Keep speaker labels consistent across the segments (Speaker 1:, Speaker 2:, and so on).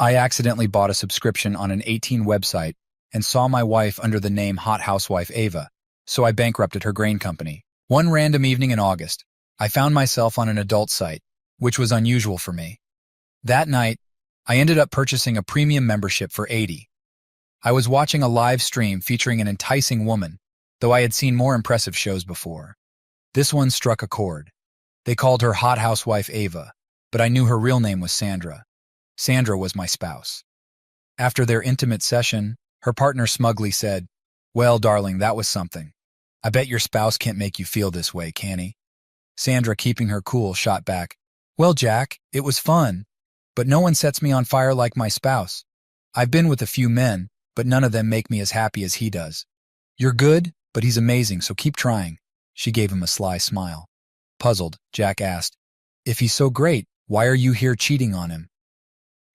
Speaker 1: I accidentally bought a subscription on an 18 website and saw my wife under the name Hot Housewife Ava, so I bankrupted her grain company. One random evening in August, I found myself on an adult site, which was unusual for me. That night, I ended up purchasing a premium membership for $80. I was watching a live stream featuring an enticing woman, though I had seen more impressive shows before. This one struck a chord. They called her Hot Housewife Ava, but I knew her real name was Sandra. Sandra was my spouse. After their intimate session, her partner smugly said, "Well, darling, that was something. I bet your spouse can't make you feel this way, can he?" Sandra, keeping her cool, shot back, "Well, Jack, it was fun, but no one sets me on fire like my spouse. I've been with a few men, but none of them make me as happy as he does. You're good, but he's amazing, so keep trying." She gave him a sly smile. Puzzled, Jack asked, "If he's so great, why are you here cheating on him?"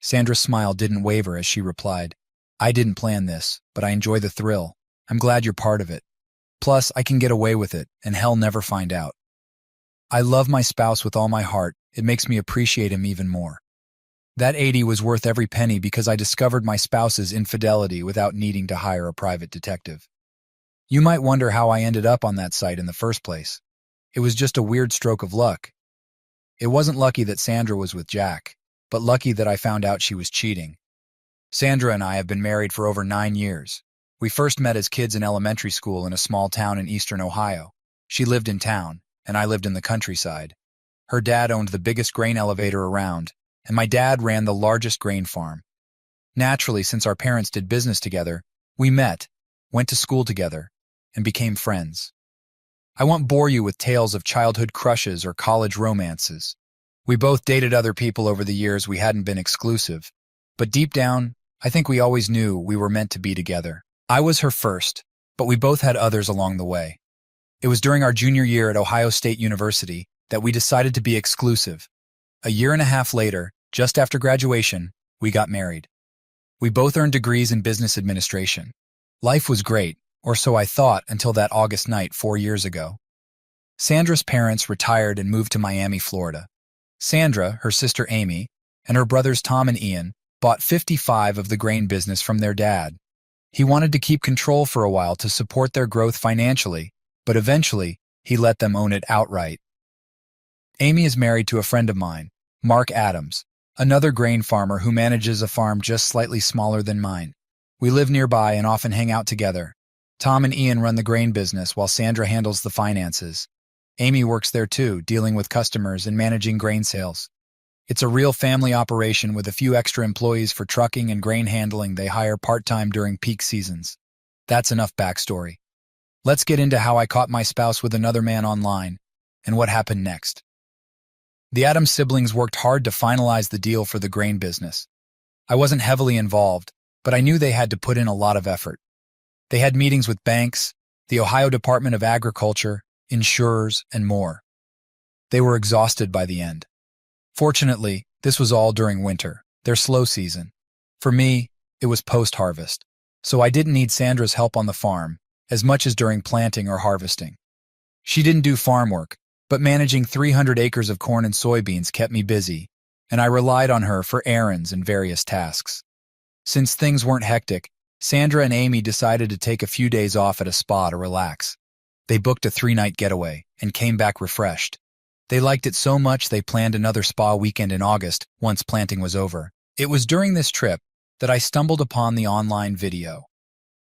Speaker 1: Sandra's smile didn't waver as she replied, "I didn't plan this, but I enjoy the thrill. I'm glad you're part of it. Plus, I can get away with it, and hell never find out. I love my spouse with all my heart. It makes me appreciate him even more." That 80 was worth every penny because I discovered my spouse's infidelity without needing to hire a private detective. You might wonder how I ended up on that site in the first place. It was just a weird stroke of luck. It wasn't lucky that Sandra was with Jack, but lucky that I found out she was cheating. Sandra and I have been married for over 9 years. We first met as kids in elementary school in a small town in eastern Ohio. She lived in town, and I lived in the countryside. Her dad owned the biggest grain elevator around, and my dad ran the largest grain farm. Naturally, since our parents did business together, we met, went to school together, and became friends. I won't bore you with tales of childhood crushes or college romances. We both dated other people over the years. We hadn't been exclusive, but deep down, I think we always knew we were meant to be together. I was her first, but we both had others along the way. It was during our junior year at Ohio State University that we decided to be exclusive. A year and a half later, just after graduation, we got married. We both earned degrees in business administration. Life was great, or so I thought until that August night 4 years ago. Sandra's parents retired and moved to Miami, Florida. Sandra, her sister Amy, and her brothers Tom and Ian bought 55 of the grain business from their dad. He wanted to keep control for a while to support their growth financially, but eventually, he let them own it outright. Amy is married to a friend of mine, Mark Adams, another grain farmer who manages a farm just slightly smaller than mine. We live nearby and often hang out together. Tom and Ian run the grain business while Sandra handles the finances. Amy works there too, dealing with customers and managing grain sales. It's a real family operation with a few extra employees for trucking and grain handling they hire part-time during peak seasons. That's enough backstory. Let's get into how I caught my spouse with another man online and what happened next. The Adams siblings worked hard to finalize the deal for the grain business. I wasn't heavily involved, but I knew they had to put in a lot of effort. They had meetings with banks, the Ohio Department of Agriculture, insurers, and more. They were exhausted by the end. Fortunately, this was all during winter, their slow season. For me, it was post-harvest, so I didn't need Sandra's help on the farm as much as during planting or harvesting. She didn't do farm work, but managing 300 acres of corn and soybeans kept me busy, and I relied on her for errands and various tasks. Since things weren't hectic, Sandra and Amy decided to take a few days off at a spa to relax. They booked a 3-night getaway and came back refreshed. They liked it so much they planned another spa weekend in August once planting was over. It was during this trip that I stumbled upon the online video.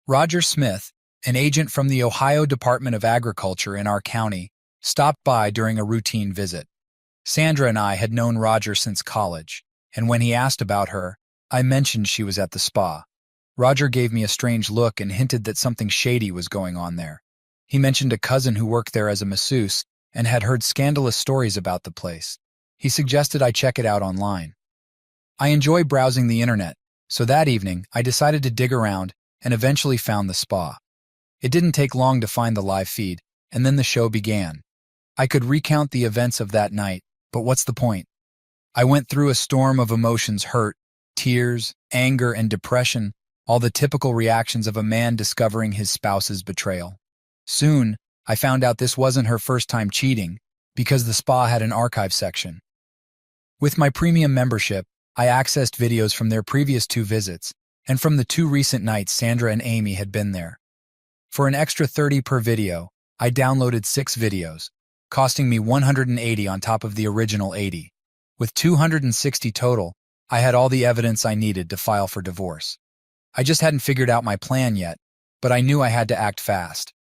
Speaker 1: Roger Smith, an agent from the Ohio Department of Agriculture in our county, stopped by during a routine visit. Sandra and I had known Roger since college, and when he asked about her, I mentioned she was at the spa. Roger gave me a strange look and hinted that something shady was going on there. He mentioned a cousin who worked there as a masseuse and had heard scandalous stories about the place. He suggested I check it out online. I enjoy browsing the internet, so that evening I decided to dig around and eventually found the spa. It didn't take long to find the live feed, and then the show began. I could recount the events of that night, but what's the point? I went through a storm of emotions: hurt, tears, anger, and depression, all the typical reactions of a man discovering his spouse's betrayal. Soon, I found out this wasn't her first time cheating, because the spa had an archive section. With my premium membership, I accessed videos from their previous 2 visits, and from the 2 recent nights Sandra and Amy had been there. For an extra $30 per video, I downloaded 6 videos, costing me $180 on top of the original $80. With $260 total, I had all the evidence I needed to file for divorce. I just hadn't figured out my plan yet, but I knew I had to act fast.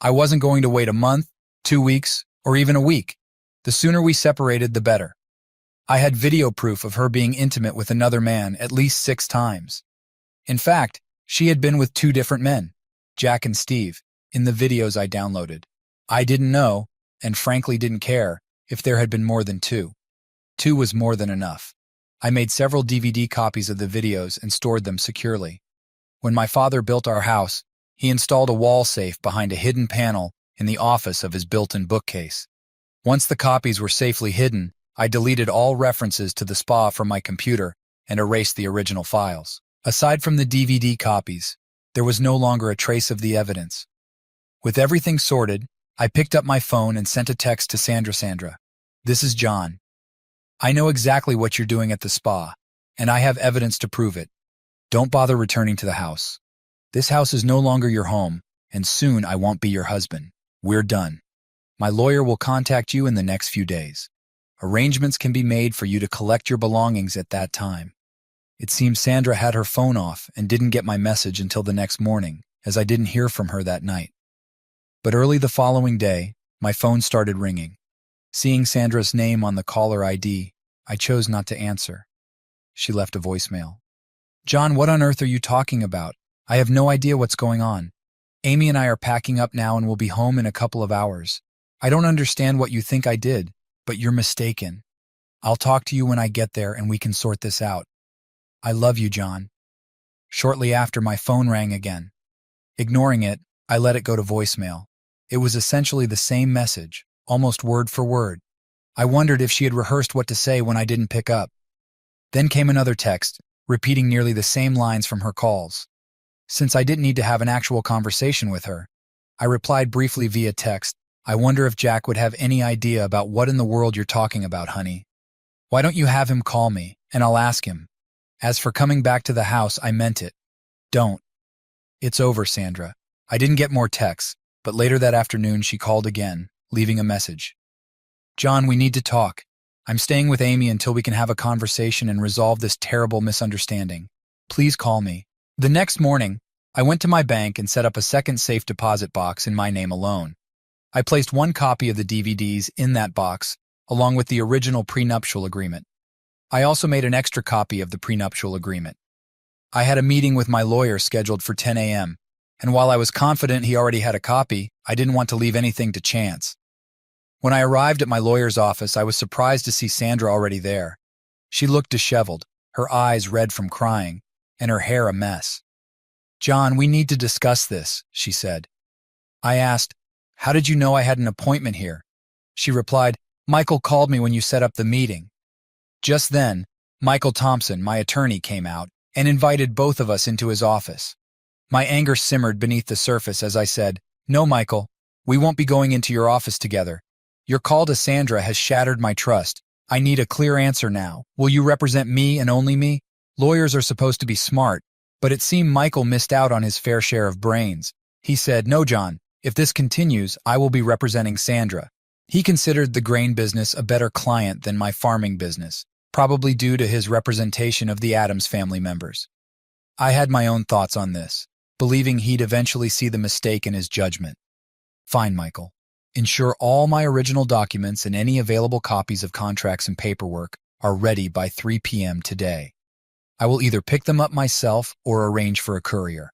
Speaker 1: I wasn't going to wait a month, 2 weeks, or even a week. The sooner we separated, the better. I had video proof of her being intimate with another man at least 6 times. In fact, she had been with 2 different men, Jack and Steve, in the videos I downloaded. I didn't know, and frankly didn't care, if there had been more than 2. 2 was more than enough. I made several DVD copies of the videos and stored them securely. When my father built our house, he installed a wall safe behind a hidden panel in the office of his built-in bookcase. Once the copies were safely hidden, I deleted all references to the spa from my computer and erased the original files. Aside from the DVD copies, there was no longer a trace of the evidence. With everything sorted, I picked up my phone and sent a text to Sandra. Sandra, this is John. I know exactly what you're doing at the spa, and I have evidence to prove it. Don't bother returning to the house. This house is no longer your home, and soon I won't be your husband. We're done. My lawyer will contact you in the next few days. Arrangements can be made for you to collect your belongings at that time. It seems Sandra had her phone off and didn't get my message until the next morning, as I didn't hear from her that night. But early the following day, my phone started ringing. Seeing Sandra's name on the caller ID, I chose not to answer. She left a voicemail. John, what on earth are you talking about? I have no idea what's going on. Amy and I are packing up now and will be home in a couple of hours. I don't understand what you think I did, but you're mistaken. I'll talk to you when I get there and we can sort this out. I love you, John. Shortly after, my phone rang again. Ignoring it, I let it go to voicemail. It was essentially the same message, almost word for word. I wondered if she had rehearsed what to say when I didn't pick up. Then came another text, repeating nearly the same lines from her calls. Since I didn't need to have an actual conversation with her, I replied briefly via text, I wonder if Jack would have any idea about what in the world you're talking about, honey. Why don't you have him call me, and I'll ask him. As for coming back to the house, I meant it. Don't. It's over, Sandra. I didn't get more texts, but later that afternoon she called again, leaving a message. John, we need to talk. I'm staying with Amy until we can have a conversation and resolve this terrible misunderstanding. Please call me. The next morning, I went to my bank and set up a second safe deposit box in my name alone. I placed 1 copy of the DVDs in that box, along with the original prenuptial agreement. I also made an extra copy of the prenuptial agreement. I had a meeting with my lawyer scheduled for 10 a.m., and while I was confident he already had a copy, I didn't want to leave anything to chance. When I arrived at my lawyer's office, I was surprised to see Sandra already there. She looked disheveled, her eyes red from crying, and her hair a mess. John, we need to discuss this, she said. I asked, how did you know I had an appointment here? She replied, Michael called me when you set up the meeting. Just then, Michael Thompson, my attorney, came out and invited both of us into his office. My anger simmered beneath the surface as I said, No, Michael, we won't be going into your office together. Your call to Sandra has shattered my trust. I need a clear answer now. Will you represent me and only me? Lawyers are supposed to be smart, but it seemed Michael missed out on his fair share of brains. He said, No, John, if this continues, I will be representing Sandra. He considered the grain business a better client than my farming business, probably due to his representation of the Addams family members. I had my own thoughts on this, believing he'd eventually see the mistake in his judgment. Fine, Michael. Ensure all my original documents and any available copies of contracts and paperwork are ready by 3 p.m. today. I will either pick them up myself or arrange for a courier.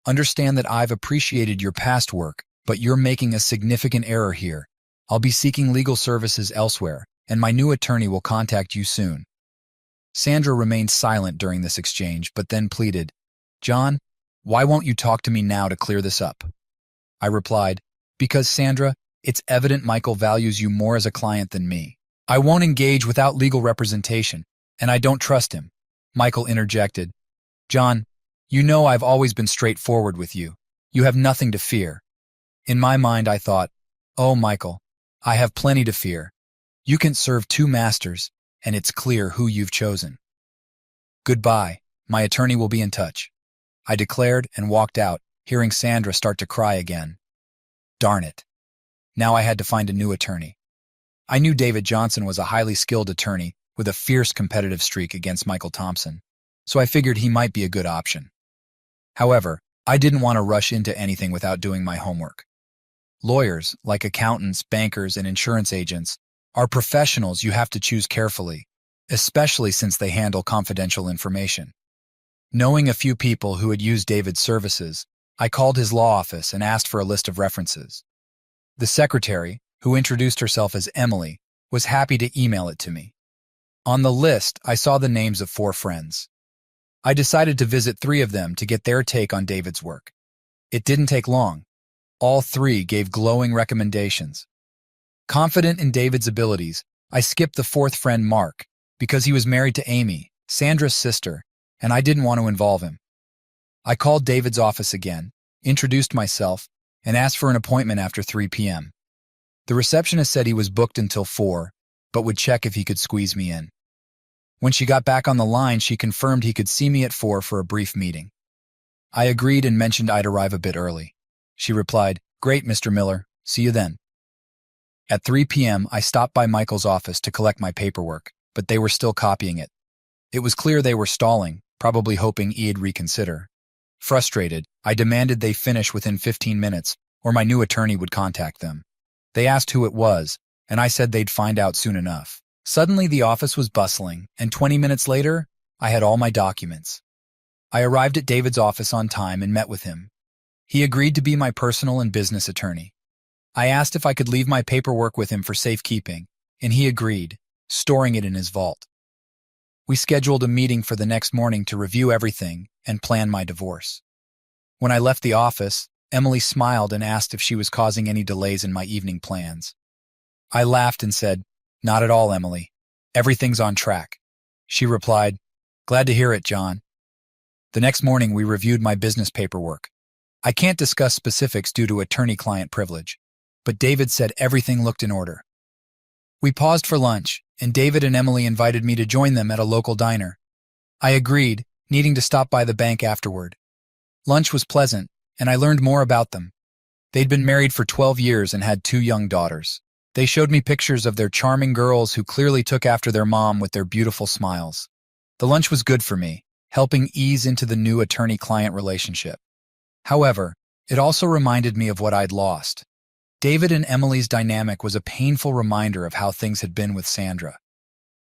Speaker 1: Understand that I've appreciated your past work, but you're making a significant error here. I'll be seeking legal services elsewhere, and my new attorney will contact you soon. Sandra remained silent during this exchange, but then pleaded, John, why won't you talk to me now to clear this up? I replied, Because, Sandra, it's evident Michael values you more as a client than me. I won't engage without legal representation, and I don't trust him. Michael interjected, John, you know I've always been straightforward with you. You have nothing to fear. In my mind, I thought, Oh, Michael, I have plenty to fear. You can serve 2 masters, and it's clear who you've chosen. Goodbye. My attorney will be in touch. I declared and walked out, hearing Sandra start to cry again. Darn it. Now I had to find a new attorney. I knew David Johnson was a highly skilled attorney with a fierce competitive streak against Michael Thompson, so I figured he might be a good option. However, I didn't want to rush into anything without doing my homework. Lawyers, like accountants, bankers, and insurance agents, are professionals you have to choose carefully, especially since they handle confidential information. Knowing a few people who had used David's services, I called his law office and asked for a list of references. The secretary, who introduced herself as Emily, was happy to email it to me. On the list, I saw the names of 4 friends. I decided to visit 3 of them to get their take on David's work. It didn't take long. All 3 gave glowing recommendations. Confident in David's abilities, I skipped the 4th friend, Mark, because he was married to Amy, Sandra's sister, and I didn't want to involve him. I called David's office again, introduced myself, and asked for an appointment after 3 p.m. The receptionist said he was booked until 4, but would check if he could squeeze me in. When she got back on the line, she confirmed he could see me at 4 for a brief meeting. I agreed and mentioned I'd arrive a bit early. She replied, "Great, Mr. Miller. See you then." At 3 p.m., I stopped by Michael's office to collect my paperwork, but they were still copying it. It was clear they were stalling, probably hoping he'd reconsider. Frustrated, I demanded they finish within 15 minutes, or my new attorney would contact them. They asked who it was, and I said they'd find out soon enough. Suddenly, the office was bustling, and 20 minutes later, I had all my documents. I arrived at David's office on time and met with him. He agreed to be my personal and business attorney. I asked if I could leave my paperwork with him for safekeeping, and he agreed, storing it in his vault. We scheduled a meeting for the next morning to review everything and plan my divorce. When I left the office, Emily smiled and asked if she was causing any delays in my evening plans. I laughed and said, "Not at all, Emily. Everything's on track." She replied, "Glad to hear it, John." The next morning, we reviewed my business paperwork. I can't discuss specifics due to attorney-client privilege, but David said everything looked in order. We paused for lunch, and David and Emily invited me to join them at a local diner. I agreed, needing to stop by the bank afterward. Lunch was pleasant, and I learned more about them. They'd been married for 12 years and had 2 young daughters. They showed me pictures of their charming girls who clearly took after their mom with their beautiful smiles. The lunch was good for me, helping ease into the new attorney-client relationship. However, it also reminded me of what I'd lost. David and Emily's dynamic was a painful reminder of how things had been with Sandra.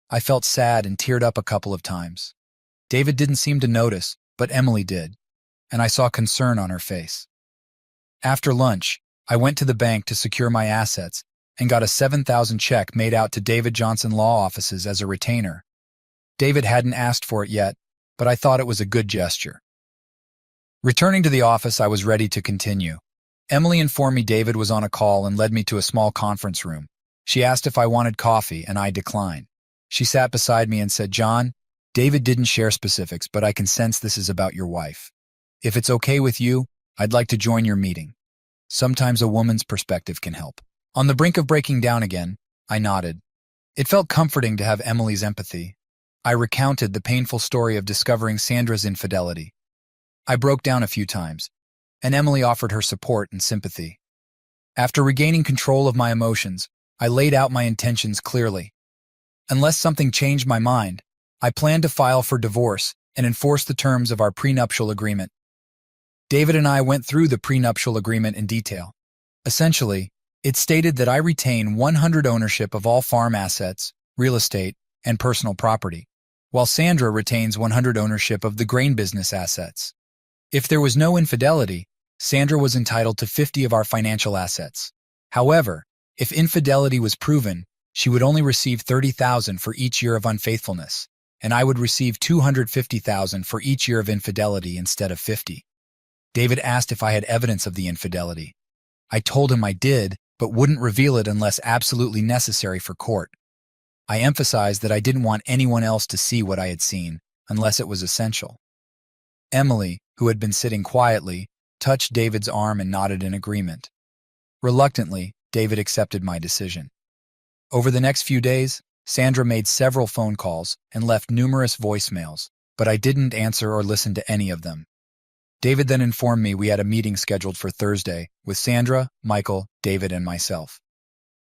Speaker 1: I felt sad and teared up a couple of times. David didn't seem to notice, but Emily did, and I saw concern on her face. After lunch, I went to the bank to secure my assets and got a $7,000 check made out to David Johnson Law Offices as a retainer. David hadn't asked for it yet, but I thought it was a good gesture. Returning to the office, I was ready to continue. Emily informed me David was on a call and led me to a small conference room. She asked if I wanted coffee, and I declined. She sat beside me and said, "John, David didn't share specifics, but I can sense this is about your wife. If it's okay with you, I'd like to join your meeting. Sometimes a woman's perspective can help." On the brink of breaking down again, I nodded. It felt comforting to have Emily's empathy. I recounted the painful story of discovering Sandra's infidelity. I broke down a few times, and Emily offered her support and sympathy. After regaining control of my emotions, I laid out my intentions clearly. Unless something changed my mind, I planned to file for divorce and enforce the terms of our prenuptial agreement. David and I went through the prenuptial agreement in detail. Essentially, it stated that I retain 100% ownership of all farm assets, real estate, and personal property, while Sandra retains 100% ownership of the grain business assets. If there was no infidelity, Sandra was entitled to 50% of our financial assets. However, if infidelity was proven, she would only receive $30,000 for each year of unfaithfulness, and I would receive $250,000 for each year of infidelity instead of 50. David asked if I had evidence of the infidelity. I told him I did, but wouldn't reveal it unless absolutely necessary for court. I emphasized that I didn't want anyone else to see what I had seen, unless it was essential. Emily, who had been sitting quietly, touched David's arm and nodded in agreement. Reluctantly, David accepted my decision. Over the next few days, Sandra made several phone calls and left numerous voicemails, but I didn't answer or listen to any of them. David then informed me we had a meeting scheduled for Thursday with Sandra, Michael, David, and myself.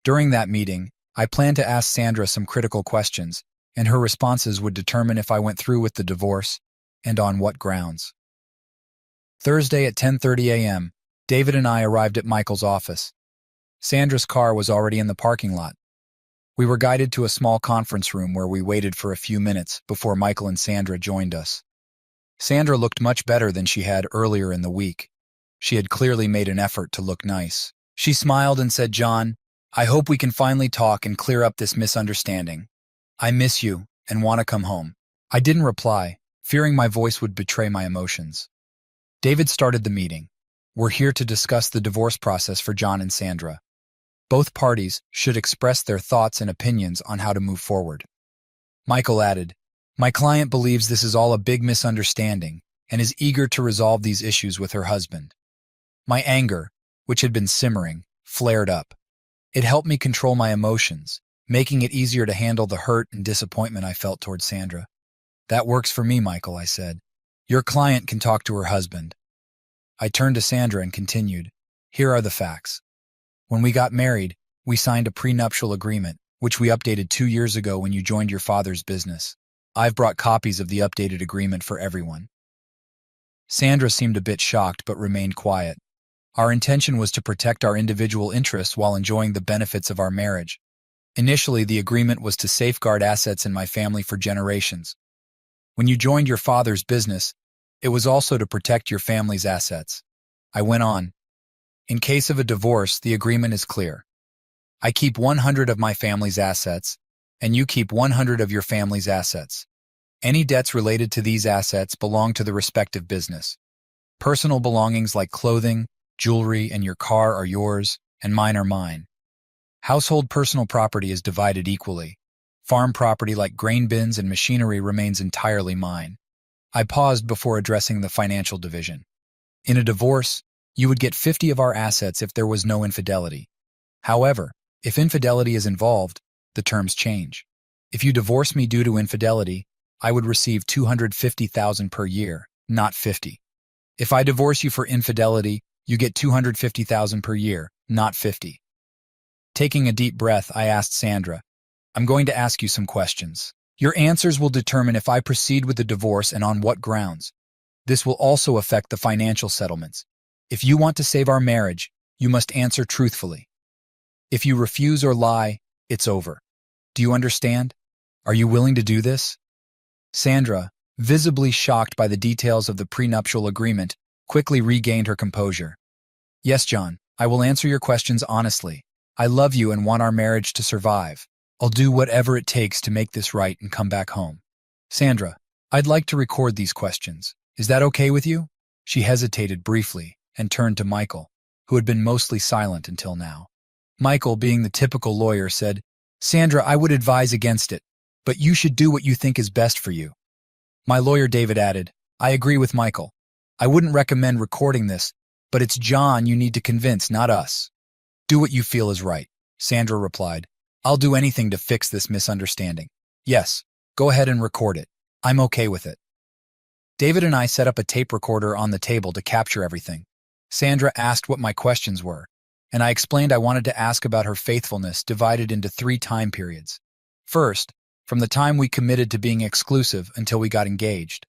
Speaker 1: During that meeting, I planned to ask Sandra some critical questions, and her responses would determine if I went through with the divorce and on what grounds. Thursday at 10:30 a.m., David and I arrived at Michael's office. Sandra's car was already in the parking lot. We were guided to a small conference room where we waited for a few minutes before Michael and Sandra joined us. Sandra looked much better than she had earlier in the week. She had clearly made an effort to look nice. She smiled and said, "John, I hope we can finally talk and clear up this misunderstanding. I miss you and want to come home." I didn't reply, fearing my voice would betray my emotions. David started the meeting. "We're here to discuss the divorce process for John and Sandra. Both parties should express their thoughts and opinions on how to move forward." Michael added, "My client believes this is all a big misunderstanding and is eager to resolve these issues with her husband." My anger, which had been simmering, flared up. It helped me control my emotions, making it easier to handle the hurt and disappointment I felt towards Sandra. "That works for me, Michael," I said. "Your client can talk to her husband." I turned to Sandra and continued, "Here are the facts. When we got married, we signed a prenuptial agreement, which we updated 2 years ago when you joined your father's business. I've brought copies of the updated agreement for everyone." Sandra seemed a bit shocked but remained quiet. Our intention was to protect our individual interests while enjoying the benefits of our marriage. Initially, the agreement was to safeguard assets in my family for generations. When you joined your father's business, it was also to protect your family's assets. I went on. "In case of a divorce, the agreement is clear. I keep 100 of my family's assets, and you keep 100 of your family's assets. Any debts related to these assets belong to the respective business. Personal belongings like clothing, jewelry, and your car are yours, and mine are mine. Household personal property is divided equally. Farm property like grain bins and machinery remains entirely mine." I paused before addressing the financial division. "In a divorce, you would get 50 of our assets if there was no infidelity. However, if infidelity is involved, the terms change. If you divorce me due to infidelity, I would receive $250,000 per year, not 50. If I divorce you for infidelity, you get $250,000 per year, not 50. Taking a deep breath, I asked Sandra, "I'm going to ask you some questions. Your answers will determine if I proceed with the divorce and on what grounds. This will also affect the financial settlements. If you want to save our marriage, you must answer truthfully. If you refuse or lie, it's over. Do you understand? Are you willing to do this?" Sandra, visibly shocked by the details of the prenuptial agreement, quickly regained her composure. "Yes, John, I will answer your questions honestly. I love you and want our marriage to survive. I'll do whatever it takes to make this right and come back home." "Sandra, I'd like to record these questions. Is that okay with you?" She hesitated briefly and turned to Michael, who had been mostly silent until now. Michael, being the typical lawyer, said, "Sandra, I would advise against it, but you should do what you think is best for you." My lawyer David added, "I agree with Michael. I wouldn't recommend recording this, but it's John you need to convince, not us." "Do what you feel is right," Sandra replied. "I'll do anything to fix this misunderstanding." "Yes, go ahead and record it. I'm okay with it." David and I set up a tape recorder on the table to capture everything. Sandra asked what my questions were, and I explained I wanted to ask about her faithfulness divided into 3 time periods. First, from the time we committed to being exclusive until we got engaged.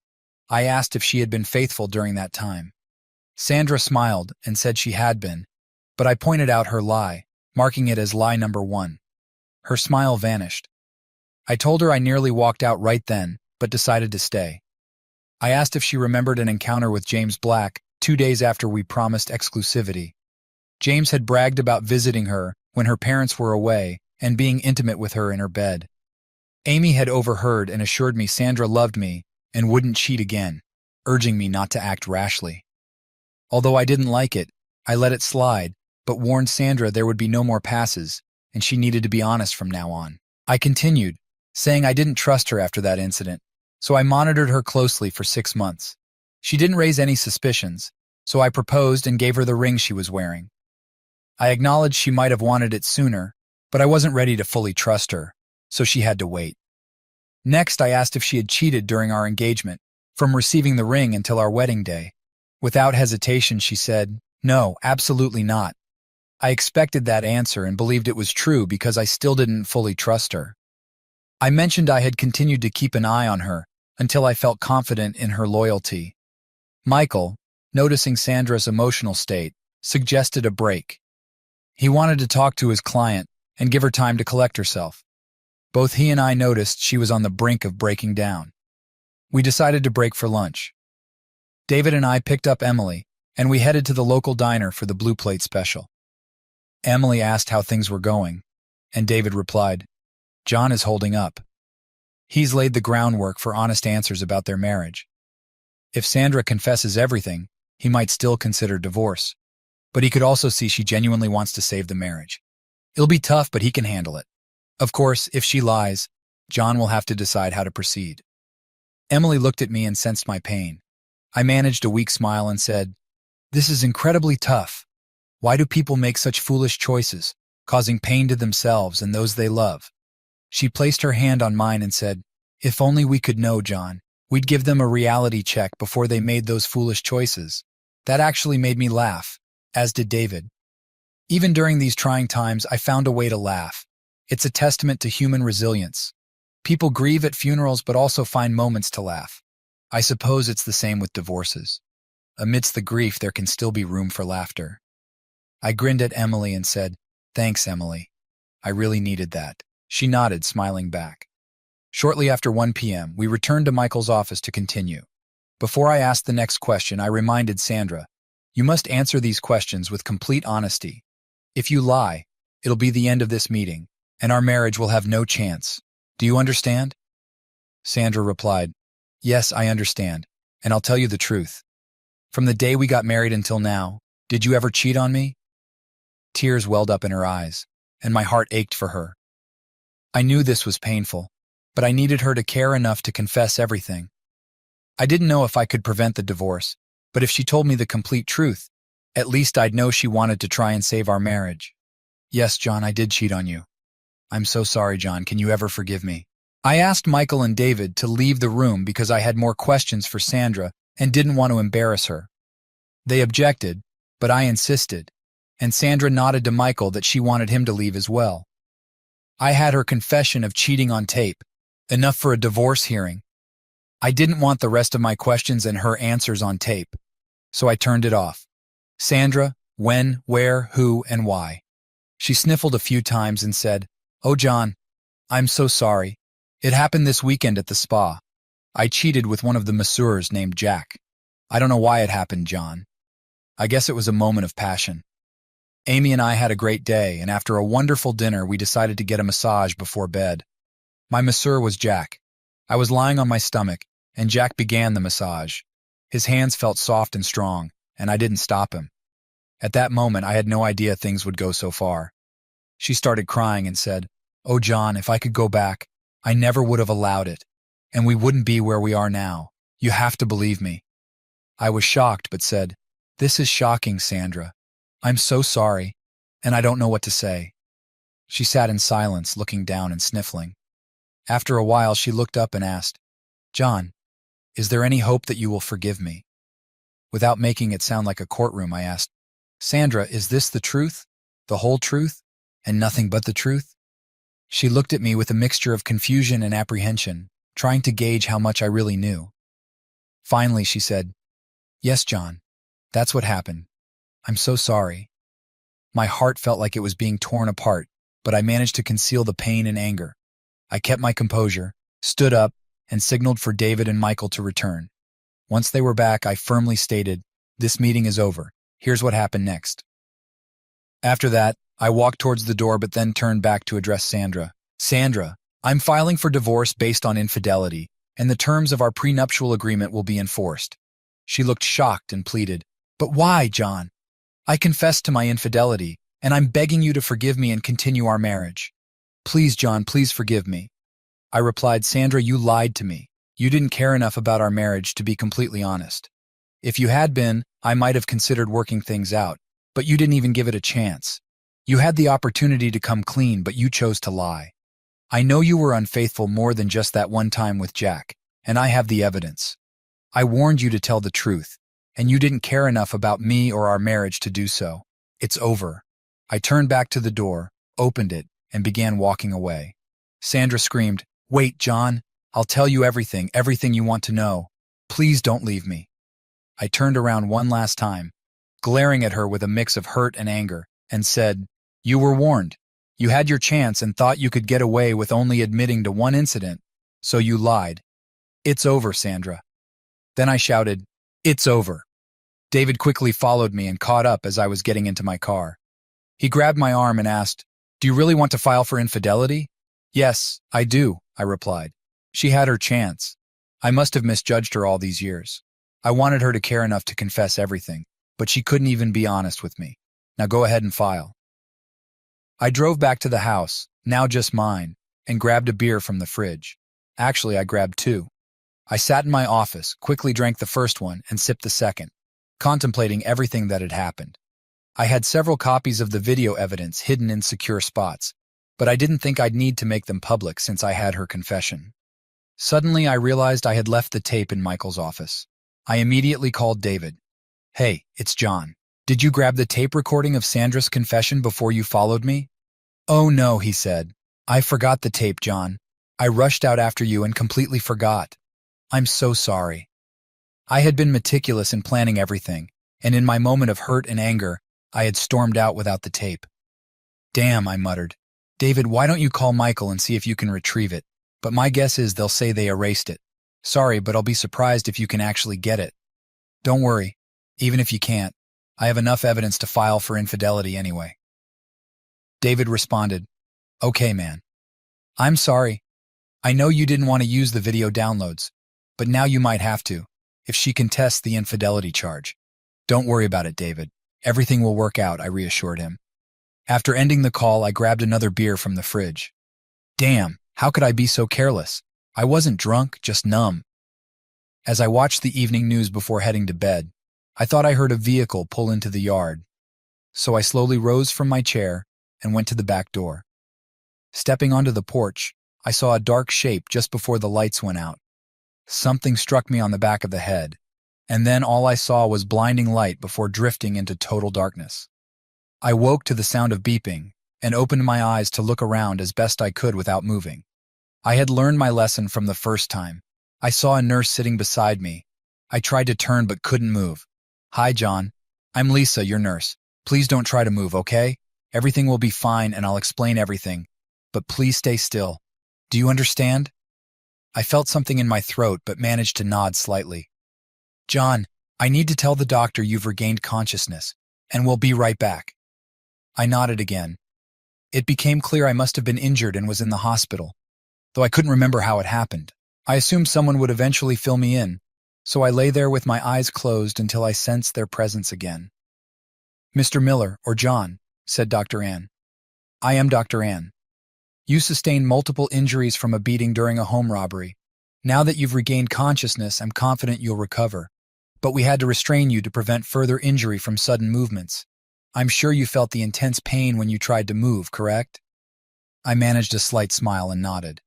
Speaker 1: I asked if she had been faithful during that time. Sandra smiled and said she had been, but I pointed out her lie, marking it as lie number 1. Her smile vanished. I told her I nearly walked out right then, but decided to stay. I asked if she remembered an encounter with James Black 2 days after we promised exclusivity. James had bragged about visiting her when her parents were away and being intimate with her in her bed. Amy had overheard and assured me Sandra loved me and wouldn't cheat again, urging me not to act rashly. Although I didn't like it, I let it slide, but warned Sandra there would be no more passes, and she needed to be honest from now on. I continued, saying I didn't trust her after that incident, so I monitored her closely for 6 months. She didn't raise any suspicions, so I proposed and gave her the ring she was wearing. I acknowledged she might have wanted it sooner, but I wasn't ready to fully trust her, so she had to wait. Next, I asked if she had cheated during our engagement, from receiving the ring until our wedding day. Without hesitation, she said, "No, absolutely not." I expected that answer and believed it was true because I still didn't fully trust her. I mentioned I had continued to keep an eye on her until I felt confident in her loyalty. Michael, noticing Sandra's emotional state, suggested a break. He wanted to talk to his client and give her time to collect herself. Both he and I noticed she was on the brink of breaking down. We decided to break for lunch. David and I picked up Emily, and we headed to the local diner for the Blue Plate special. Emily asked how things were going, and David replied, "John is holding up. He's laid the groundwork for honest answers about their marriage. If Sandra confesses everything, he might still consider divorce. But he could also see she genuinely wants to save the marriage. It'll be tough, but he can handle it. Of course, if she lies, John will have to decide how to proceed." Emily looked at me and sensed my pain. I managed a weak smile and said, "This is incredibly tough. Why do people make such foolish choices, causing pain to themselves and those they love?" She placed her hand on mine and said, "If only we could know, John. We'd give them a reality check before they made those foolish choices." That actually made me laugh, as did David. Even during these trying times, I found a way to laugh. It's a testament to human resilience. People grieve at funerals but also find moments to laugh. I suppose it's the same with divorces. Amidst the grief, there can still be room for laughter. I grinned at Emily and said, "Thanks, Emily. I really needed that." She nodded, smiling back. Shortly after 1 p.m., we returned to Michael's office to continue. Before I asked the next question, I reminded Sandra, "You must answer these questions with complete honesty. If you lie, it'll be the end of this meeting, and our marriage will have no chance. Do you understand?" Sandra replied, "Yes, I understand, and I'll tell you the truth. From the day we got married until now, did you ever cheat on me?" Tears welled up in her eyes, and my heart ached for her. I knew this was painful, but I needed her to care enough to confess everything. I didn't know if I could prevent the divorce, but if she told me the complete truth, at least I'd know she wanted to try and save our marriage. "Yes, John, I did cheat on you. I'm so sorry, John. Can you ever forgive me?" I asked Michael and David to leave the room because I had more questions for Sandra and didn't want to embarrass her. They objected, but I insisted, and Sandra nodded to Michael that she wanted him to leave as well. I had her confession of cheating on tape, enough for a divorce hearing. I didn't want the rest of my questions and her answers on tape, so I turned it off. "Sandra, when, where, who, and why?" She sniffled a few times and said, "Oh, John, I'm so sorry. It happened this weekend at the spa. I cheated with one of the masseurs named Jack. I don't know why it happened, John. I guess it was a moment of passion. Amy and I had a great day, and after a wonderful dinner, we decided to get a massage before bed. My masseur was Jack. I was lying on my stomach, and Jack began the massage. His hands felt soft and strong, and I didn't stop him. At that moment, I had no idea things would go so far. She started crying and said, "Oh, John, if I could go back, I never would have allowed it, and we wouldn't be where we are now. You have to believe me." I was shocked, but said, "This is shocking, Sandra. I'm so sorry, and I don't know what to say." She sat in silence, looking down and sniffling. After a while, she looked up and asked, "John, is there any hope that you will forgive me?" Without making it sound like a courtroom, I asked, "Sandra, is this the truth, the whole truth, and nothing but the truth?" She looked at me with a mixture of confusion and apprehension, trying to gauge how much I really knew. Finally, she said, "Yes, John, that's what happened. I'm so sorry." My heart felt like it was being torn apart, but I managed to conceal the pain and anger. I kept my composure, stood up, and signaled for David and Michael to return. Once they were back, I firmly stated, "This meeting is over. Here's what happened next." After that, I walked towards the door but then turned back to address Sandra. "Sandra, I'm filing for divorce based on infidelity, and the terms of our prenuptial agreement will be enforced." She looked shocked and pleaded, "But why, John? I confessed to my infidelity, and I'm begging you to forgive me and continue our marriage. Please, John, please forgive me." I replied, "Sandra, you lied to me. You didn't care enough about our marriage to be completely honest. If you had been, I might have considered working things out, but you didn't even give it a chance. You had the opportunity to come clean, but you chose to lie. I know you were unfaithful more than just that one time with Jack, and I have the evidence. I warned you to tell the truth, and you didn't care enough about me or our marriage to do so. It's over." I turned back to the door, opened it, and began walking away. Sandra screamed, "Wait, John. I'll tell you everything you want to know. Please don't leave me." I turned around one last time, glaring at her with a mix of hurt and anger, and said, "You were warned. You had your chance and thought you could get away with only admitting to one incident, so you lied. It's over, Sandra." Then I shouted, "It's over." David quickly followed me and caught up as I was getting into my car. He grabbed my arm and asked, "Do you really want to file for infidelity?" "Yes, I do," I replied. She had her chance. I must have misjudged her all these years. I wanted her to care enough to confess everything, but she couldn't even be honest with me. Now go ahead and file. I drove back to the house, now just mine, and grabbed a beer from the fridge. Actually, I grabbed two. I sat in my office, quickly drank the first one, and sipped the second, contemplating everything that had happened. I had several copies of the video evidence hidden in secure spots, but I didn't think I'd need to make them public since I had her confession. Suddenly, I realized I had left the tape in Michael's office. I immediately called David. "Hey, it's John. Did you grab the tape recording of Sandra's confession before you followed me?" "Oh no," he said. "I forgot the tape, John. I rushed out after you and completely forgot. I'm so sorry." I had been meticulous in planning everything, and in my moment of hurt and anger, I had stormed out without the tape. "Damn," I muttered. "David, why don't you call Michael and see if you can retrieve it? But my guess is they'll say they erased it. Sorry, but I'll be surprised if you can actually get it." "Don't worry. Even if you can't, I have enough evidence to file for infidelity anyway." David responded, "Okay, man. I'm sorry. I know you didn't want to use the video downloads, but now you might have to, if she contests the infidelity charge. Don't worry about it, David. Everything will work out," I reassured him. After ending the call, I grabbed another beer from the fridge. Damn, how could I be so careless? I wasn't drunk, just numb. As I watched the evening news before heading to bed, I thought I heard a vehicle pull into the yard. So I slowly rose from my chair and went to the back door. Stepping onto the porch, I saw a dark shape just before the lights went out. Something struck me on the back of the head, and then all I saw was blinding light before drifting into total darkness. I woke to the sound of beeping and opened my eyes to look around as best I could without moving. I had learned my lesson from the first time. I saw a nurse sitting beside me. I tried to turn but couldn't move. "Hi, John. I'm Lisa, your nurse. Please don't try to move, okay? Everything will be fine and I'll explain everything. But please stay still. Do you understand?" I felt something in my throat but managed to nod slightly. "John, I need to tell the doctor you've regained consciousness, and we'll be right back." I nodded again. It became clear I must have been injured and was in the hospital, though I couldn't remember how it happened. I assumed someone would eventually fill me in, so I lay there with my eyes closed until I sensed their presence again. "Mr. Miller, or John," said Dr. Ann. "I am Dr. Ann. You sustained multiple injuries from a beating during a home robbery. Now that you've regained consciousness, I'm confident you'll recover. But we had to restrain you to prevent further injury from sudden movements. I'm sure you felt the intense pain when you tried to move, correct?" I managed a slight smile and nodded.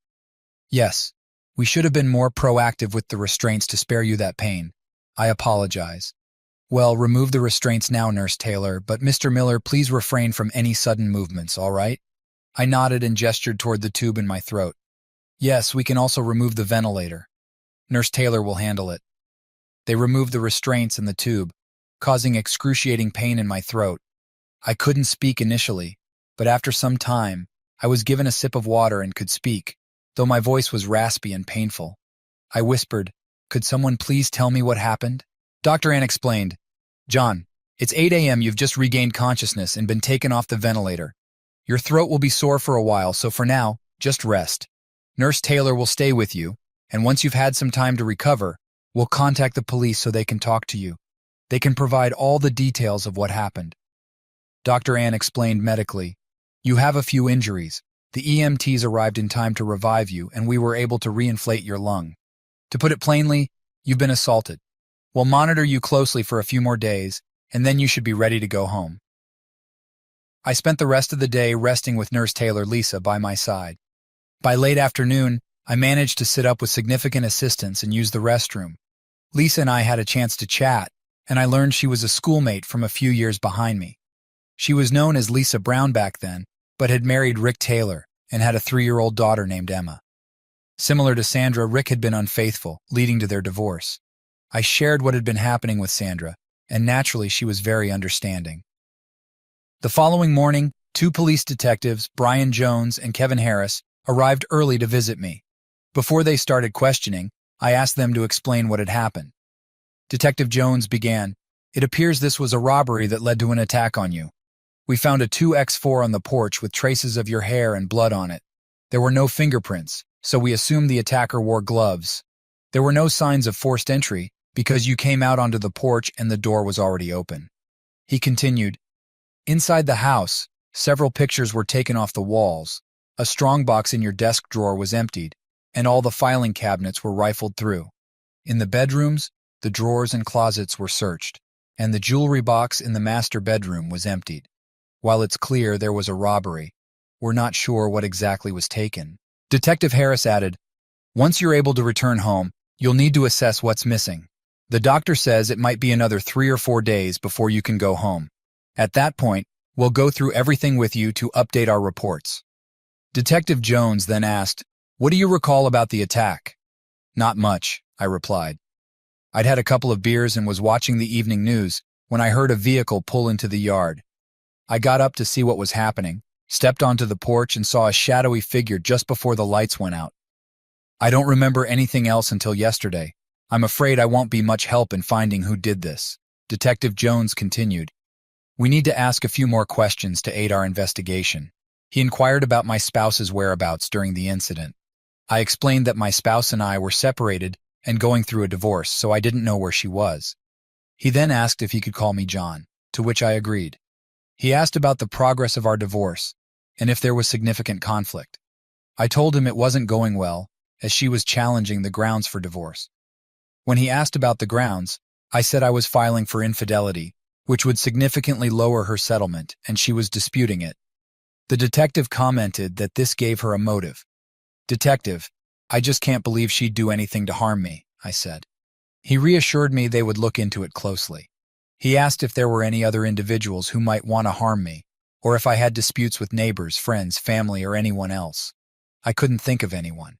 Speaker 1: "Yes, we should have been more proactive with the restraints to spare you that pain. I apologize." "Well, remove the restraints now, Nurse Taylor, but Mr. Miller, please refrain from any sudden movements, all right?" I nodded and gestured toward the tube in my throat. "Yes, we can also remove the ventilator. Nurse Taylor will handle it." They removed the restraints and the tube, causing excruciating pain in my throat. I couldn't speak initially, but after some time, I was given a sip of water and could speak, though my voice was raspy and painful. I whispered, "Could someone please tell me what happened?" Dr. Ann explained, "John, it's 8 a.m. You've just regained consciousness and been taken off the ventilator. Your throat will be sore for a while, so for now, just rest. Nurse Taylor will stay with you, and once you've had some time to recover, we'll contact the police so they can talk to you. They can provide all the details of what happened." Dr. Ann explained medically, "You have a few injuries. The EMTs arrived in time to revive you, and we were able to reinflate your lung. To put it plainly, you've been assaulted. We'll monitor you closely for a few more days, and then you should be ready to go home." I spent the rest of the day resting with Nurse Taylor Lisa by my side. By late afternoon, I managed to sit up with significant assistance and use the restroom. Lisa and I had a chance to chat, and I learned she was a schoolmate from a few years behind me. She was known as Lisa Brown back then, but had married Rick Taylor and had a 3-year-old daughter named Emma. Similar to Sandra, Rick had been unfaithful, leading to their divorce. I shared what had been happening with Sandra, and naturally she was very understanding. The following morning, 2 police detectives, Brian Jones and Kevin Harris, arrived early to visit me. Before they started questioning, I asked them to explain what had happened. Detective Jones began, "It appears this was a robbery that led to an attack on you. We found a 2X4 on the porch with traces of your hair and blood on it. There were no fingerprints, so we assumed the attacker wore gloves. There were no signs of forced entry because you came out onto the porch and the door was already open." He continued, "Inside the house, several pictures were taken off the walls. A strongbox in your desk drawer was emptied, and all the filing cabinets were rifled through. In the bedrooms, the drawers and closets were searched, and the jewelry box in the master bedroom was emptied. While it's clear there was a robbery, we're not sure what exactly was taken." Detective Harris added, "Once you're able to return home, you'll need to assess what's missing. The doctor says it might be another 3 or 4 days before you can go home. At that point, we'll go through everything with you to update our reports." Detective Jones then asked, "What do you recall about the attack?" "Not much," I replied. "I'd had a couple of beers and was watching the evening news when I heard a vehicle pull into the yard. I got up to see what was happening, stepped onto the porch and saw a shadowy figure just before the lights went out. I don't remember anything else until yesterday. I'm afraid I won't be much help in finding who did this." Detective Jones continued, "We need to ask a few more questions to aid our investigation." He inquired about my spouse's whereabouts during the incident. I explained that my spouse and I were separated and going through a divorce, so I didn't know where she was. He then asked if he could call me John, to which I agreed. He asked about the progress of our divorce and if there was significant conflict. I told him it wasn't going well, as she was challenging the grounds for divorce. When he asked about the grounds, I said I was filing for infidelity, which would significantly lower her settlement, and she was disputing it. The detective commented that this gave her a motive. "Detective, I just can't believe she'd do anything to harm me," I said. He reassured me they would look into it closely. He asked if there were any other individuals who might want to harm me, or if I had disputes with neighbors, friends, family, or anyone else. I couldn't think of anyone.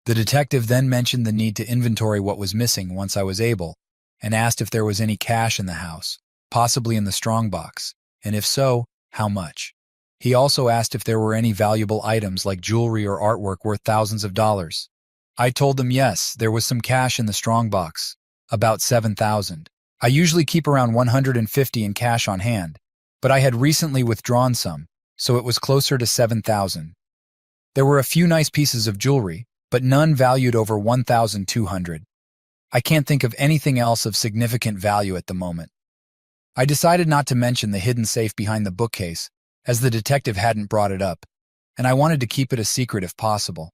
Speaker 1: The detective then mentioned the need to inventory what was missing once I was able, and asked if there was any cash in the house, possibly in the strongbox, and if so, how much. He also asked if there were any valuable items like jewelry or artwork worth thousands of dollars. I told him yes, there was some cash in the strongbox, about $7,000. I usually keep around $150 in cash on hand, but I had recently withdrawn some, so it was closer to $7,000. There were a few nice pieces of jewelry, but none valued over $1,200. I can't think of anything else of significant value at the moment. I decided not to mention the hidden safe behind the bookcase, as the detective hadn't brought it up, and I wanted to keep it a secret if possible.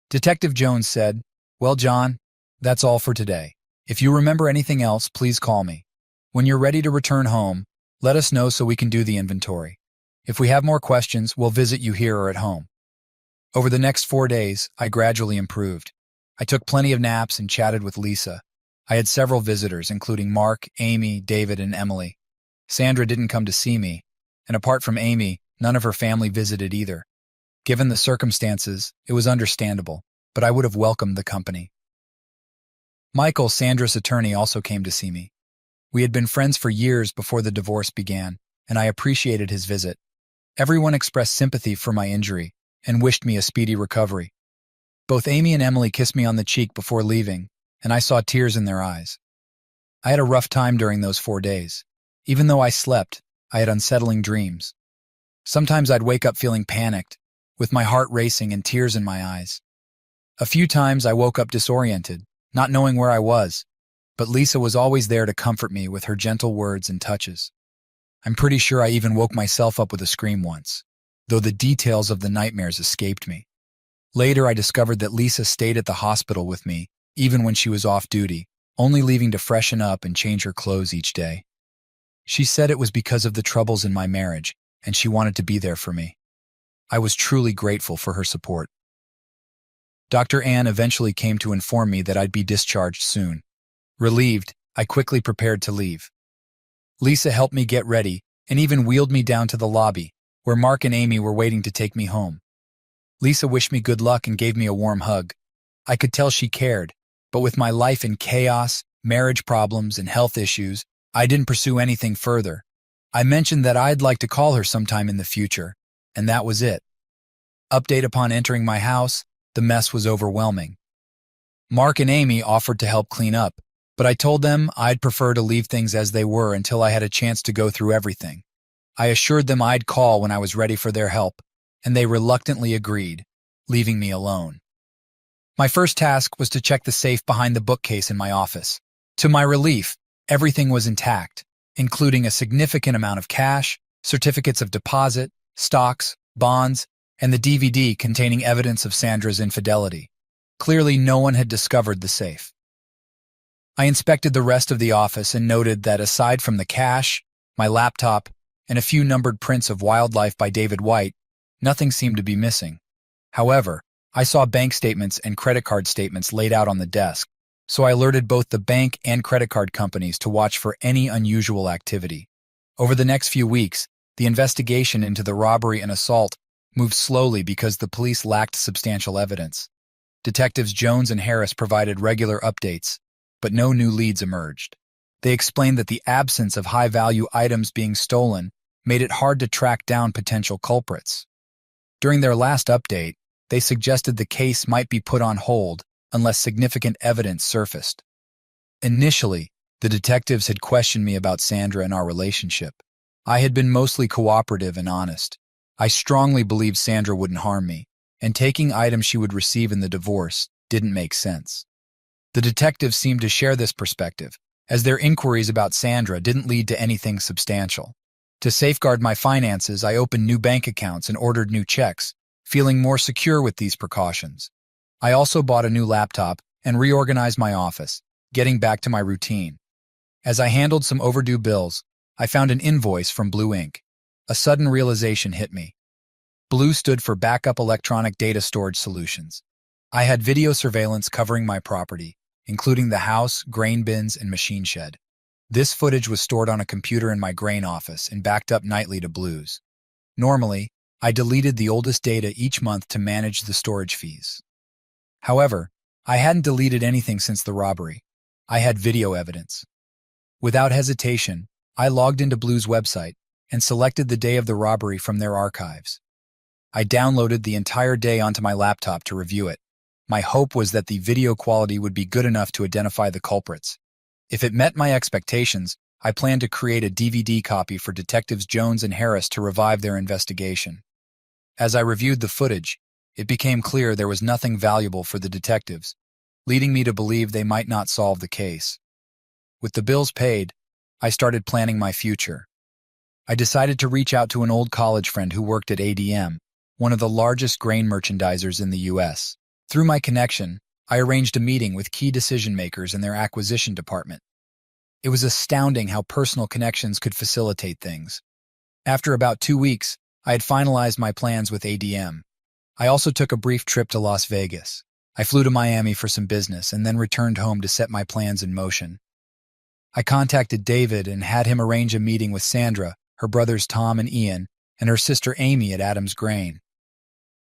Speaker 1: Detective Jones said, "Well, John, that's all for today. If you remember anything else, please call me. When you're ready to return home, let us know so we can do the inventory. If we have more questions, we'll visit you here or at home." Over the next 4 days, I gradually improved. I took plenty of naps and chatted with Lisa. I had several visitors, including Mark, Amy, David, and Emily. Sandra didn't come to see me, and apart from Amy, none of her family visited either. Given the circumstances, it was understandable, but I would have welcomed the company. Michael, Sandra's attorney, also came to see me. We had been friends for years before the divorce began, and I appreciated his visit. Everyone expressed sympathy for my injury and wished me a speedy recovery. Both Amy and Emily kissed me on the cheek before leaving, and I saw tears in their eyes. I had a rough time during those 4 days. Even though I slept, I had unsettling dreams. Sometimes I'd wake up feeling panicked, with my heart racing and tears in my eyes. A few times I woke up disoriented, not knowing where I was, but Lisa was always there to comfort me with her gentle words and touches. I'm pretty sure I even woke myself up with a scream once, though the details of the nightmares escaped me. Later, I discovered that Lisa stayed at the hospital with me, even when she was off duty, only leaving to freshen up and change her clothes each day. She said it was because of the troubles in my marriage, and she wanted to be there for me. I was truly grateful for her support. Dr. Ann eventually came to inform me that I'd be discharged soon. Relieved, I quickly prepared to leave. Lisa helped me get ready and even wheeled me down to the lobby, where Mark and Amy were waiting to take me home. Lisa wished me good luck and gave me a warm hug. I could tell she cared, but with my life in chaos, marriage problems, and health issues, I didn't pursue anything further. I mentioned that I'd like to call her sometime in the future, and that was it. Update upon entering my house, the mess was overwhelming. Mark and Amy offered to help clean up, but I told them I'd prefer to leave things as they were until I had a chance to go through everything. I assured them I'd call when I was ready for their help, and they reluctantly agreed, leaving me alone. My first task was to check the safe behind the bookcase in my office. To my relief, everything was intact, including a significant amount of cash, certificates of deposit, stocks, bonds, and the DVD containing evidence of Sandra's infidelity. Clearly, no one had discovered the safe. I inspected the rest of the office and noted that aside from the cash, my laptop, and a few numbered prints of Wildlife by David White, nothing seemed to be missing. However, I saw bank statements and credit card statements laid out on the desk, so I alerted both the bank and credit card companies to watch for any unusual activity. Over the next few weeks, the investigation into the robbery and assault moved slowly because the police lacked substantial evidence. Detectives Jones and Harris provided regular updates, but no new leads emerged. They explained that the absence of high-value items being stolen made it hard to track down potential culprits. During their last update, they suggested the case might be put on hold unless significant evidence surfaced. Initially, the detectives had questioned me about Sandra and our relationship. I had been mostly cooperative and honest. I strongly believed Sandra wouldn't harm me, and taking items she would receive in the divorce didn't make sense. The detectives seemed to share this perspective, as their inquiries about Sandra didn't lead to anything substantial. To safeguard my finances, I opened new bank accounts and ordered new checks, feeling more secure with these precautions. I also bought a new laptop and reorganized my office, getting back to my routine. As I handled some overdue bills, I found an invoice from Blue Inc. A sudden realization hit me. Blue stood for Backup Electronic Data Storage Solutions. I had video surveillance covering my property, including the house, grain bins, and machine shed. This footage was stored on a computer in my grain office and backed up nightly to Blue's. Normally, I deleted the oldest data each month to manage the storage fees. However, I hadn't deleted anything since the robbery. I had video evidence. Without hesitation, I logged into Blue's website and selected the day of the robbery from their archives. I downloaded the entire day onto my laptop to review it. My hope was that the video quality would be good enough to identify the culprits. If it met my expectations, I planned to create a DVD copy for Detectives Jones and Harris to revive their investigation. As I reviewed the footage, it became clear there was nothing valuable for the detectives, leading me to believe they might not solve the case. With the bills paid, I started planning my future. I decided to reach out to an old college friend who worked at ADM, one of the largest grain merchandisers in the U.S. Through my connection, I arranged a meeting with key decision-makers in their acquisition department. It was astounding how personal connections could facilitate things. After about 2 weeks, I had finalized my plans with ADM. I also took a brief trip to Las Vegas. I flew to Miami for some business and then returned home to set my plans in motion. I contacted David and had him arrange a meeting with Sandra, her brothers Tom and Ian, and her sister Amy at Adams Grain.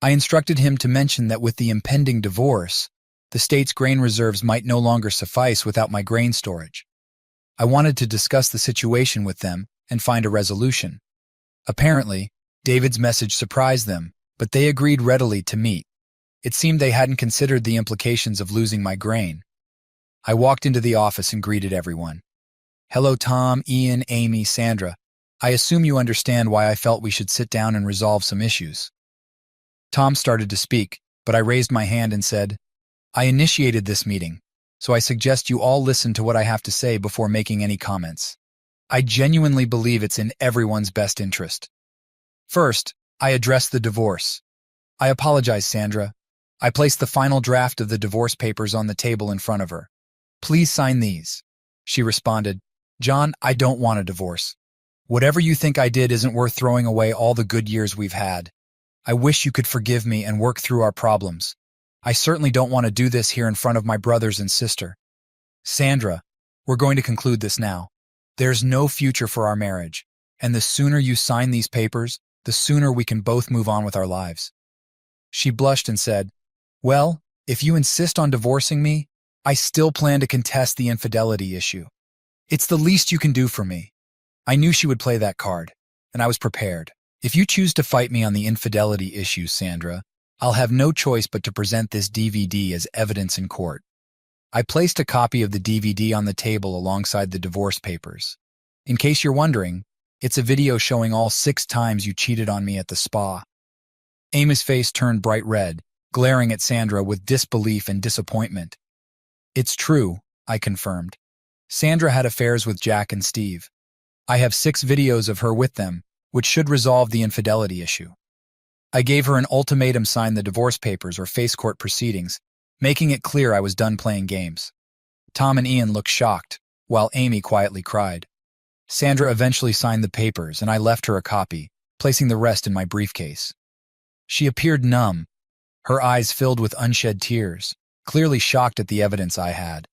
Speaker 1: I instructed him to mention that with the impending divorce, the state's grain reserves might no longer suffice without my grain storage. I wanted to discuss the situation with them and find a resolution. Apparently, David's message surprised them, but they agreed readily to meet. It seemed they hadn't considered the implications of losing my grain. I walked into the office and greeted everyone. "Hello, Tom, Ian, Amy, Sandra. I assume you understand why I felt we should sit down and resolve some issues." Tom started to speak, but I raised my hand and said, "I initiated this meeting, so I suggest you all listen to what I have to say before making any comments. I genuinely believe it's in everyone's best interest. First, I addressed the divorce. I apologize, Sandra. I placed the final draft of the divorce papers on the table in front of her. Please sign these." She responded, "John, I don't want a divorce. Whatever you think I did isn't worth throwing away all the good years we've had. I wish you could forgive me and work through our problems. I certainly don't want to do this here in front of my brothers and sister." "Sandra, We're going to conclude this now. There's no future for our marriage, and the sooner you sign these papers, the sooner we can both move on with our lives." She blushed and said, "Well, if you insist on divorcing me, I still plan to contest the infidelity issue. It's the least you can do for me." I knew she would play that card, and I was prepared. "If you choose to fight me on the infidelity issue, Sandra, I'll have no choice but to present this DVD as evidence in court." I placed a copy of the DVD on the table alongside the divorce papers. "In case you're wondering, it's a video showing all 6 times you cheated on me at the spa." Amy's face turned bright red, glaring at Sandra with disbelief and disappointment. "It's true," I confirmed. "Sandra had affairs with Jack and Steve. I have 6 videos of her with them, which should resolve the infidelity issue." I gave her an ultimatum: sign the divorce papers or face court proceedings, making it clear I was done playing games. Tom and Ian looked shocked, while Amy quietly cried. Sandra eventually signed the papers, and I left her a copy, placing the rest in my briefcase. She appeared numb, her eyes filled with unshed tears, clearly shocked at the evidence I had.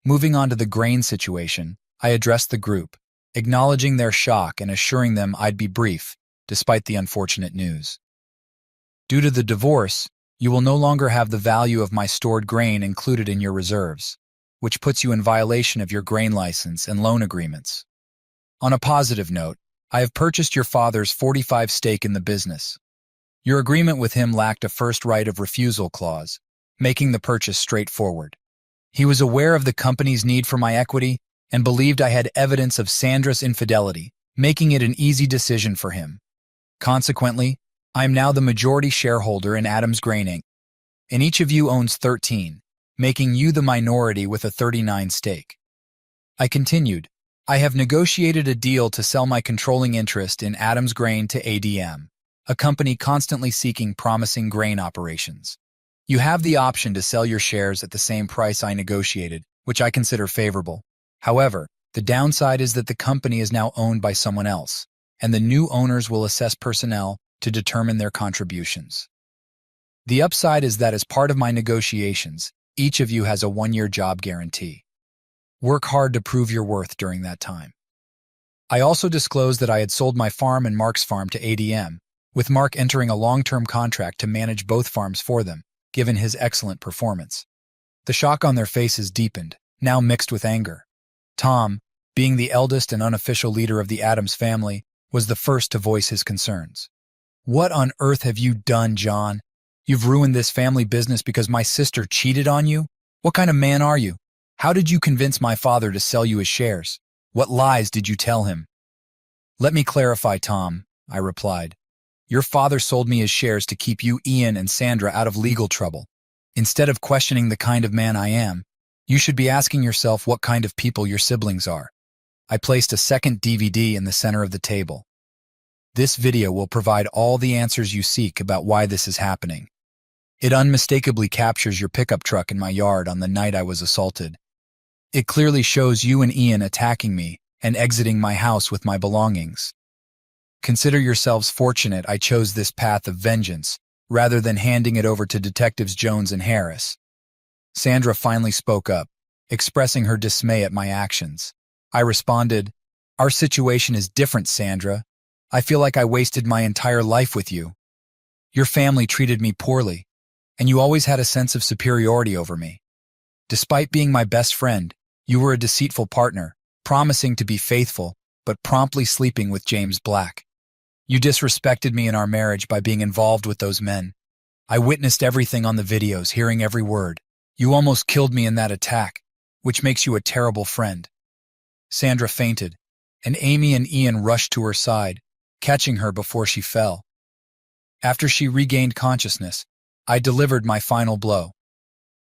Speaker 1: Moving on to the grain situation, I addressed the group, acknowledging their shock and assuring them I'd be brief, despite the unfortunate news. "Due to the divorce, you will no longer have the value of my stored grain included in your reserves, which puts you in violation of your grain license and loan agreements. On a positive note, I have purchased your father's 45% stake in the business. Your agreement with him lacked a first right of refusal clause, making the purchase straightforward. He was aware of the company's need for my equity and believed I had evidence of Sandra's infidelity, making it an easy decision for him. Consequently, I am now the majority shareholder in Adams Grain Inc., and each of you owns 13, making you the minority with a 39% stake. I continued, I have negotiated a deal to sell my controlling interest in Adams Grain to ADM, a company constantly seeking promising grain operations. You have the option to sell your shares at the same price I negotiated, which I consider favorable. However, the downside is that the company is now owned by someone else, and the new owners will assess personnel to determine their contributions. The upside is that as part of my negotiations, each of you has a 1-year job guarantee. Work hard to prove your worth during that time. I also disclosed that I had sold my farm and Mark's farm to ADM, with Mark entering a long-term contract to manage both farms for them, given his excellent performance. The shock on their faces deepened, now mixed with anger. Tom, being the eldest and unofficial leader of the Adams family, was the first to voice his concerns. "What on earth have you done, John? You've ruined this family business because my sister cheated on you? What kind of man are you? How did you convince my father to sell you his shares? What lies did you tell him?" "Let me clarify, Tom," I replied. "Your father sold me his shares to keep you, Ian, and Sandra out of legal trouble. Instead of questioning the kind of man I am, you should be asking yourself what kind of people your siblings are." I placed a second DVD in the center of the table. "This video will provide all the answers you seek about why this is happening. It unmistakably captures your pickup truck in my yard on the night I was assaulted. It clearly shows you and Ian attacking me and exiting my house with my belongings. Consider yourselves fortunate I chose this path of vengeance rather than handing it over to Detectives Jones and Harris." Sandra finally spoke up, expressing her dismay at my actions. I responded, "Our situation is different, Sandra. I feel like I wasted my entire life with you. Your family treated me poorly, and you always had a sense of superiority over me. Despite being my best friend, you were a deceitful partner, promising to be faithful, but promptly sleeping with James Black. You disrespected me in our marriage by being involved with those men. I witnessed everything on the videos, hearing every word. You almost killed me in that attack, which makes you a terrible friend." Sandra fainted, and Amy and Ian rushed to her side, catching her before she fell. After she regained consciousness, I delivered my final blow.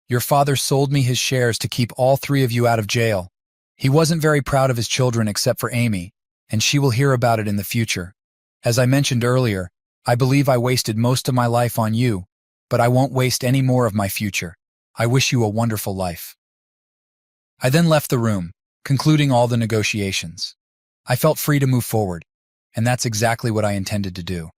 Speaker 1: "Your father sold me his shares to keep all 3 of you out of jail. He wasn't very proud of his children except for Amy, and she will hear about it in the future. As I mentioned earlier, I believe I wasted most of my life on you, but I won't waste any more of my future. I wish you a wonderful life." I then left the room, concluding all the negotiations. I felt free to move forward, and that's exactly what I intended to do.